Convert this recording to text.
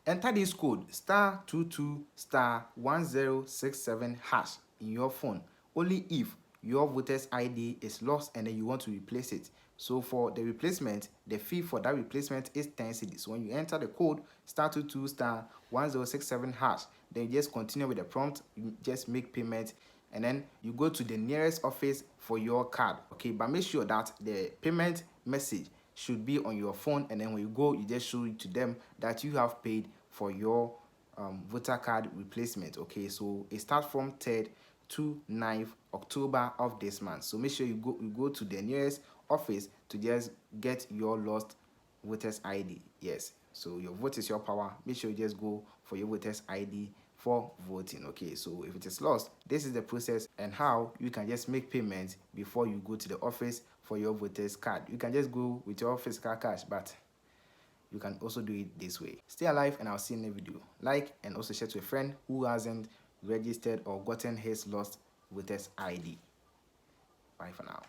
enter this code *22 *1067# in your phone only if your voter's ID is lost and then you want to replace it. So for the replacement, the fee for that replacement is 10 cedis. When you enter the code *22 *1067#, then you just continue with the prompt, you just make payment, and then you go to the nearest office for your card. Okay, but make sure that the payment message should be on your phone, and then when you go, you just show it to them that you have paid for your voter card replacement. Okay, so it starts from 3rd to 9th October of this month. So make sure you go to the nearest office to just get your lost voter's ID. Yes, so your vote is your power. Make sure you just go for your voter's ID for voting. Okay, so if it is lost, this is the process and how you can just make payments before you go to the office for your voter's card. You can just go with your physical cash, but you can also do it this way. Stay alive, and I'll see you in the video. Like and also share to a friend who hasn't registered or gotten his lost voter's ID. Bye for now.